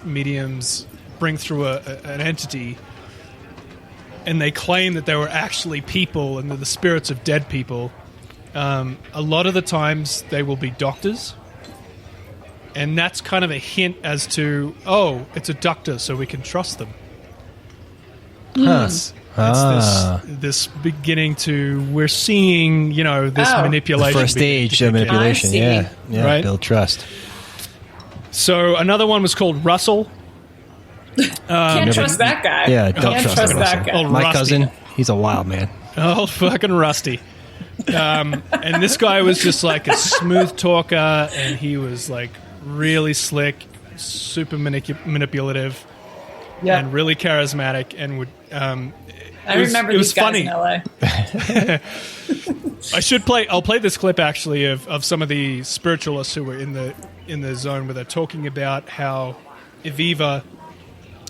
mediums bring through an entity, and they claim that they were actually people and they're the spirits of dead people, a lot of the times they will be doctors. And that's kind of a hint as to, it's a doctor, so we can trust them. It's this beginning to, we're seeing, this manipulation. The first stage of manipulation, yeah, right? Build trust. So another one was called Russell. Can't trust that guy. Yeah, don't trust that guy. Old My Rusty. cousin, he's a wild man. Oh, fucking Rusty. And this guy was just like a smooth talker, and he was like really slick, super manipulative, and really charismatic, and would. I remember these guys funny. in LA. I'll play this clip actually of some of the spiritualists who were in the zone where they're talking about how Eviva,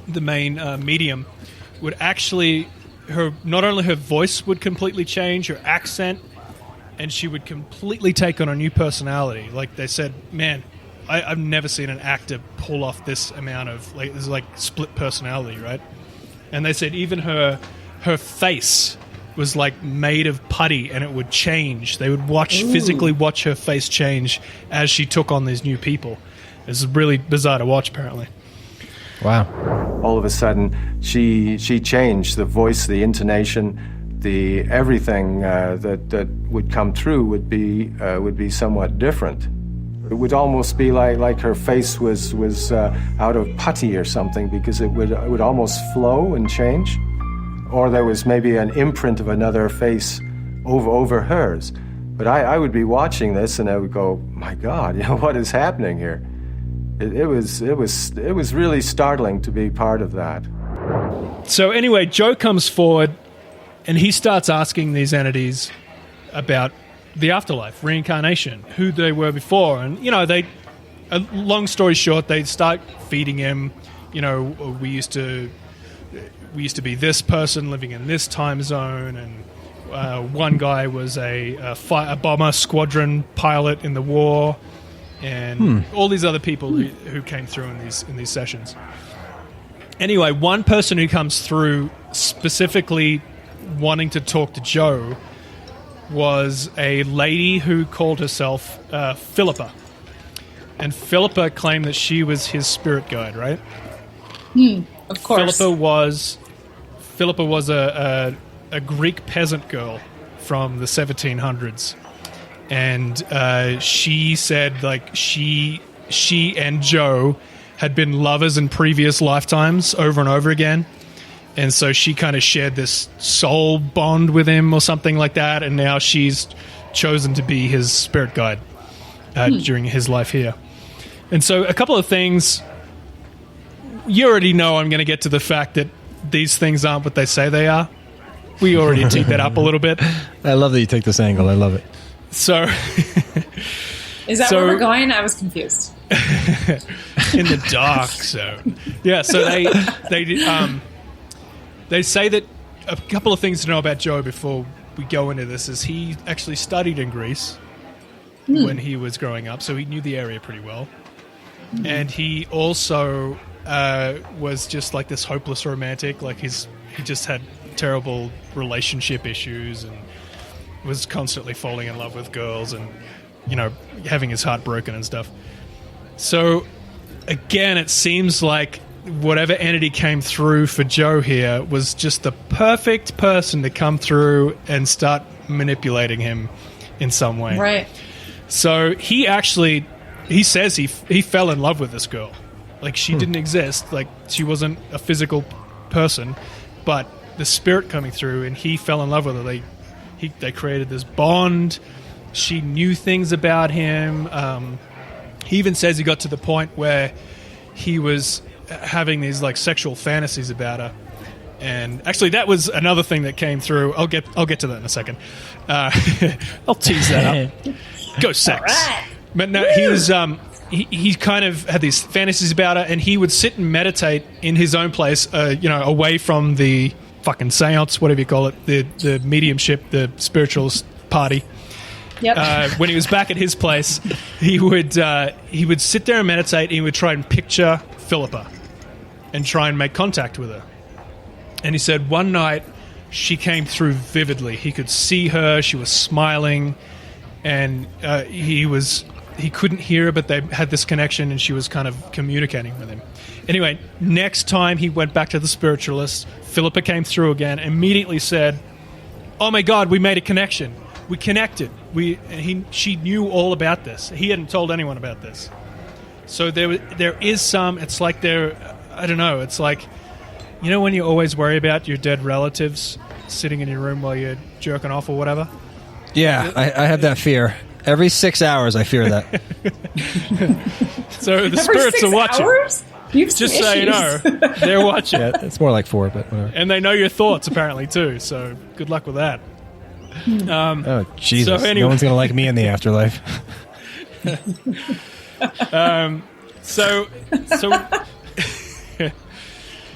the main medium, would actually not only her voice would completely change, her accent, and she would completely take on a new personality. Like they said, man, I've never seen an actor pull off this amount of this is like split personality, right? And they said even her face was like made of putty, and it would change. They would physically watch her face change as she took on these new people. It's really bizarre to watch, apparently. Wow. All of a sudden, she changed. The voice, the intonation, the everything that would come through would be somewhat different. It would almost be like her face was out of putty or something, because it would almost flow and change. Or there was maybe an imprint of another face over hers. But I would be watching this and I would go, my God, what is happening here? It was really startling to be part of that. So anyway, Joe comes forward and he starts asking these entities about the afterlife, reincarnation, who they were before. And, long story short, they start feeding him, we used to be this person living in this time zone, and one guy was a bomber squadron pilot in the war, and all these other people who came through in these sessions. Anyway, one person who comes through specifically wanting to talk to Joe was a lady who called herself Philippa. And Philippa claimed that she was his spirit guide, right? Of course. Philippa was a Greek peasant girl from the 1700s. And she said, like, she and Joe had been lovers in previous lifetimes over and over again. And so she kind of shared this soul bond with him or something like that. And now she's chosen to be his spirit guide during his life here. And so a couple of things. You already know I'm going to get to the fact that these things aren't what they say they are. We already teed that up a little bit. I love that you take this angle. I love it. So, is that where we're going? I was confused. In the dark zone. Yeah. So they say that a couple of things to know about Joe before we go into this is he actually studied in Greece when he was growing up, so he knew the area pretty well. And he also was just like this hopeless romantic. Like he just had terrible relationship issues and was constantly falling in love with girls and, having his heart broken and stuff. So, again, it seems like whatever entity came through for Joe here was just the perfect person to come through and start manipulating him in some way. Right. So he says he fell in love with this girl. Like, she didn't exist. Like, she wasn't a physical person, but the spirit coming through, and he fell in love with her. They created this bond. She knew things about him. He even says he got to the point where he was having these like sexual fantasies about her. And actually, that was another thing that came through. I'll get to that in a second. I'll tease that up. Go sex. Right. But no, he was he kind of had these fantasies about her, and he would sit and meditate in his own place, away from the fucking seance, whatever you call it, the mediumship, the spiritualist party. Yep. When he was back at his place, he would sit there and meditate, and he would try and picture Philippa. and try and make contact with her. And he said one night she came through vividly. He could see her. She was smiling, and he couldn't hear her, but they had this connection, and she was kind of communicating with him. Anyway, next time he went back to the spiritualist, Philippa came through again, immediately said, "Oh my God, we made a connection. We connected. She knew all about this. He hadn't told anyone about this." So there is some. It's like I don't know. It's like, you know when you always worry about your dead relatives sitting in your room while you're jerking off or whatever? Yeah, I have that fear. Every 6 hours, I fear that. So the Every spirits 6 are watching. hours? You have some Just so you know, issues. they're watching. Yeah, it's more like 4, but whatever. And they know your thoughts, apparently, too. So good luck with that. Oh, Jesus. So anyway. No one's going to like me in the afterlife.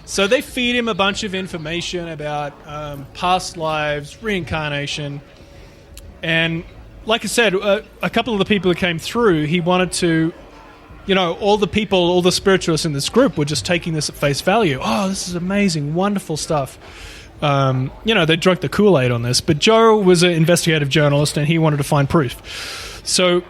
So they feed him a bunch of information about past lives, reincarnation, and like I said, a couple of the people who came through, he wanted to, all the spiritualists in this group were just taking this at face value. Oh, this is amazing, wonderful stuff. They drank the Kool-Aid on this, but Joe was an investigative journalist and he wanted to find proof. So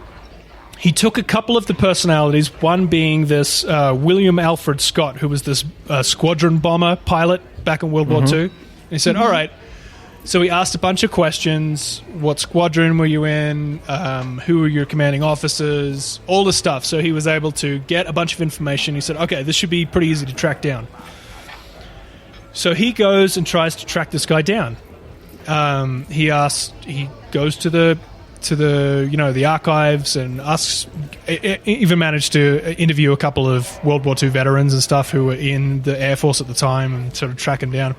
he took a couple of the personalities, one being this William Alfred Scott, who was this squadron bomber pilot back in World War II. And he said, all right. So he asked a bunch of questions. What squadron were you in? Who were your commanding officers? All this stuff. So he was able to get a bunch of information. He said, okay, this should be pretty easy to track down. So he goes and tries to track this guy down. He goes to the archives and even managed to interview a couple of World War II veterans and stuff who were in the Air Force at the time and sort of track him down.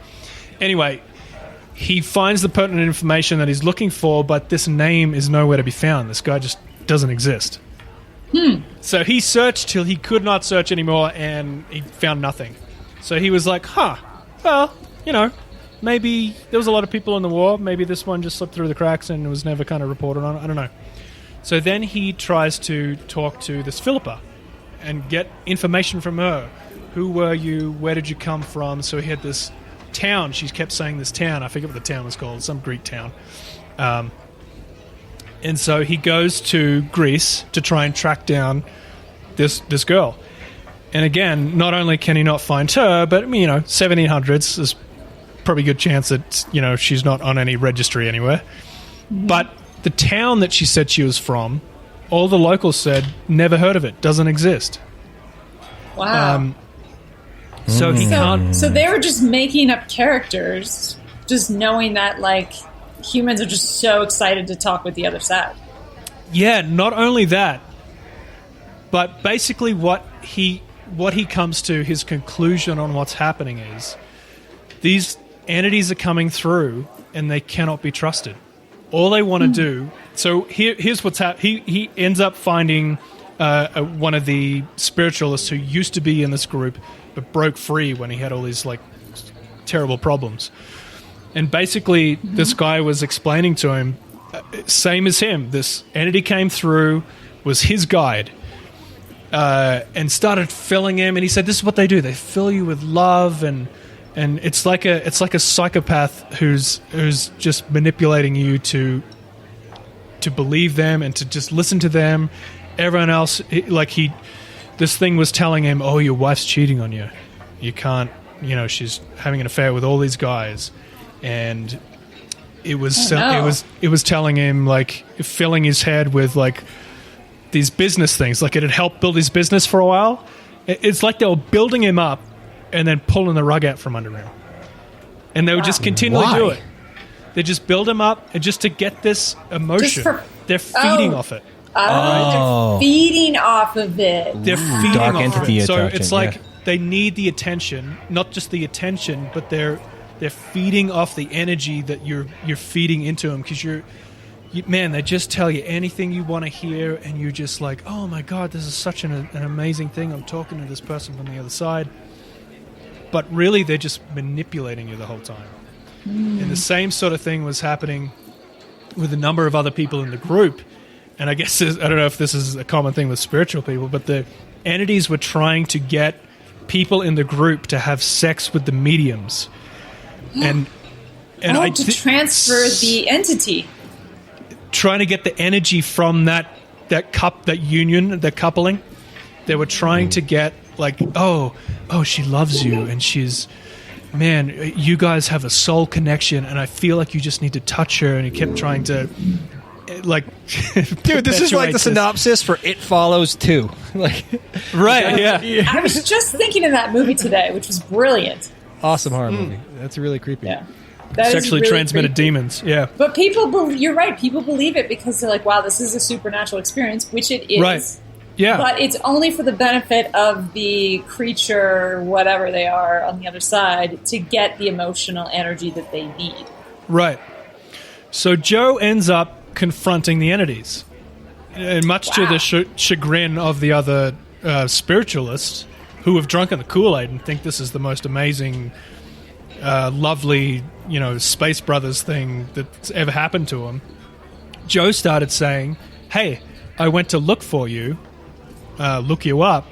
Anyway, he finds the pertinent information that he's looking for, but this name is nowhere to be found. This guy just doesn't exist. So he searched till he could not search anymore, and he found nothing. So he was like, well, maybe there was a lot of people in the war. Maybe this one just slipped through the cracks and was never kind of reported on. I don't know. So then he tries to talk to this Philippa and get information from her. Who were you? Where did you come from? So he had this town. She kept saying this town. I forget what the town was called. Some Greek town. And so he goes to Greece to try and track down this girl. And again, not only can he not find her, but 1700s is probably a good chance that she's not on any registry anywhere. But the town that she said she was from, all the locals said never heard of it, doesn't exist. Wow. So he can't. So they were just making up characters, just knowing that humans are just so excited to talk with the other side. Yeah, not only that, but basically what he comes to, his conclusion on what's happening is these entities are coming through and they cannot be trusted. All they want to do. So here's what's happening. He ends up finding one of the spiritualists who used to be in this group but broke free when he had all these terrible problems. And basically this guy was explaining to him, same as him, this entity came through, was his guide, and started filling him. And he said, this is what they do. They fill you with love, and it's like a psychopath who's just manipulating you to believe them and to just listen to them. Everyone else, this thing was telling him, oh, your wife's cheating on you. You can't, she's having an affair with all these guys. And it was it was telling him, filling his head with these business things. It had helped build his business for a while. It's like they were building him up and then pulling the rug out from under him. And they would just continually do it. They just build him up and just to get this emotion. They're feeding off it. They're feeding off of it. They're feeding Dark off entity it. So attraction, it's they need the attention, not just the attention, but they're feeding off the energy that you're feeding into them, because they just tell you anything you want to hear, and you're just like, oh my God, this is such an amazing thing. I'm talking to this person from the other side. But really, they're just manipulating you the whole time. And the same sort of thing was happening with a number of other people in the group. And I guess, I don't know if this is a common thing with spiritual people, but the entities were trying to get people in the group to have sex with the mediums, and to transfer the entity, trying to get the energy from that union, the coupling. They were trying to get like, oh, she loves you, and she's, man, you guys have a soul connection, and I feel like you just need to touch her. And he kept trying to, like, dude, this is like the synopsis for It Follows 2. Like, right? Yeah. I was just thinking of that movie today, which was brilliant. Awesome horror movie. That's really creepy. Yeah. Sexually transmitted demons. Yeah. But you're right. People believe it because they're like, wow, this is a supernatural experience, which it is. Right. Yeah. But it's only for the benefit of the creature, whatever they are on the other side, to get the emotional energy that they need. Right. So Joe ends up confronting the entities, and much to the chagrin of the other spiritualists, who have drunken the Kool-Aid and think this is the most amazing, lovely, Space Brothers thing that's ever happened to them. Joe started saying, hey, I went to look for you, look you up,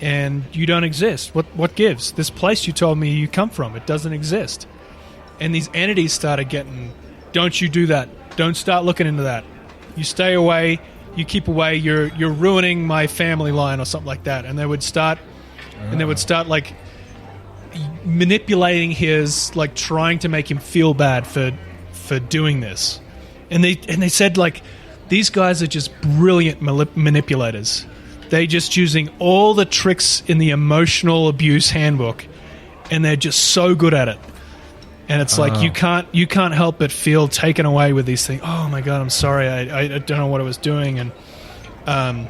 and you don't exist. What gives? This place you told me you come from, it doesn't exist. And these entities started getting, don't you do that. Don't start looking into that. You stay away, you keep away, you're ruining my family line or something like that. And they would start like manipulating his, like, trying to make him feel bad for doing this. And they said, like, these guys are just brilliant manipulators. They're just using all the tricks in the emotional abuse handbook, and they're just so good at it. And it's like you can't help but feel taken away with these things. Oh my God, I'm sorry, I don't know what I was doing. And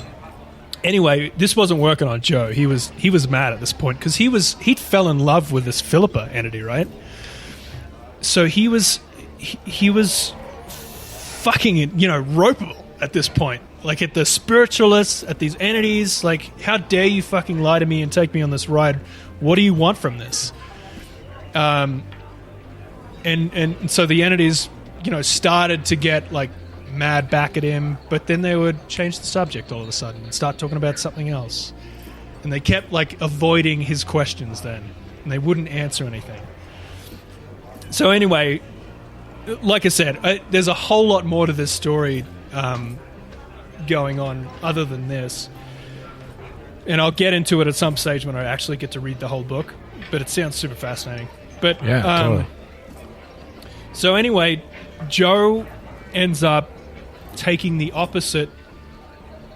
anyway, this wasn't working on Joe. He was mad at this point because he'd fell in love with this Philippa entity, right? So he was fucking, ropeable at this point. Like, at the spiritualists, at these entities, like, how dare you fucking lie to me and take me on this ride? What do you want from this? And so the entities, started to get, like, mad back at him, but then they would change the subject all of a sudden and start talking about something else. And they kept, like, avoiding his questions then, and they wouldn't answer anything. So anyway, like I said, there's a whole lot more to this story going on other than this, and I'll get into it at some stage when I actually get to read the whole book, but it sounds super fascinating. But totally. So anyway, Joe ends up taking the opposite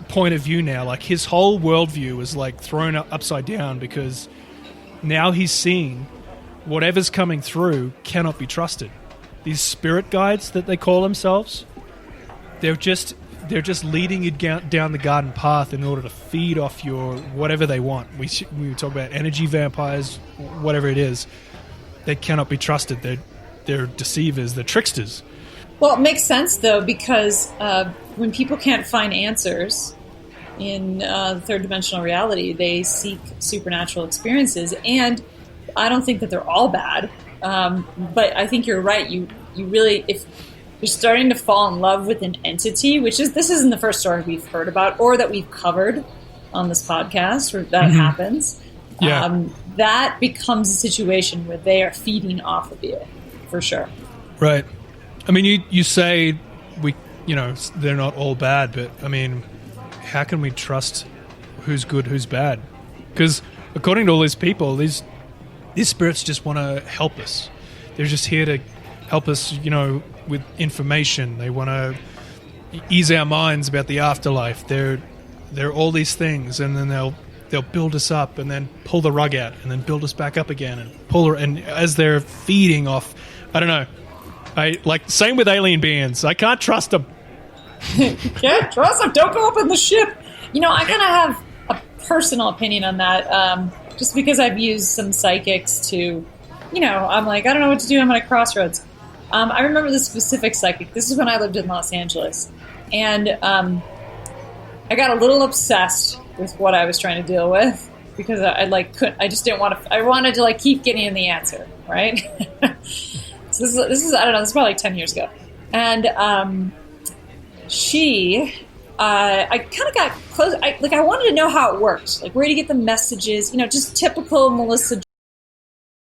point of view now. Like, his whole worldview is, like, thrown upside down because now he's seeing whatever's coming through cannot be trusted. These spirit guides that they call themselves, they're just leading you down the garden path in order to feed off your whatever they want. We talk about energy vampires, whatever it is. They cannot be trusted. They're deceivers. They're tricksters. Well, it makes sense, though, because when people can't find answers in third dimensional reality, they seek supernatural experiences. And I don't think that they're all bad. But I think you're right. You really, if you're starting to fall in love with an entity, this isn't the first story we've heard about or that we've covered on this podcast, or that happens. Yeah. That becomes a situation where they are feeding off of you, for sure. Right. I mean, you say they're not all bad, but I mean, how can we trust who's good, who's bad? Because according to all these people, these spirits just want to help us. They're just here to help us, with information. They want to ease our minds about the afterlife. They're all these things, and then they'll build us up and then pull the rug out and then build us back up again and pull her. And as they're feeding off, I don't know. Same with alien beings. I can't trust them. You can't trust them. Don't go up in the ship. I kind of have a personal opinion on that. Just because I've used some psychics to, I'm like, I don't know what to do. I'm at a crossroads. I remember this specific psychic. This is when I lived in Los Angeles. And I got a little obsessed with what I was trying to deal with because I just didn't want to, I wanted to keep getting the answer, right? So this is, I don't know, this is probably 10 years ago. And I kind of got close. I wanted to know how it worked. Like, where do you get the messages? You know, just typical Melissa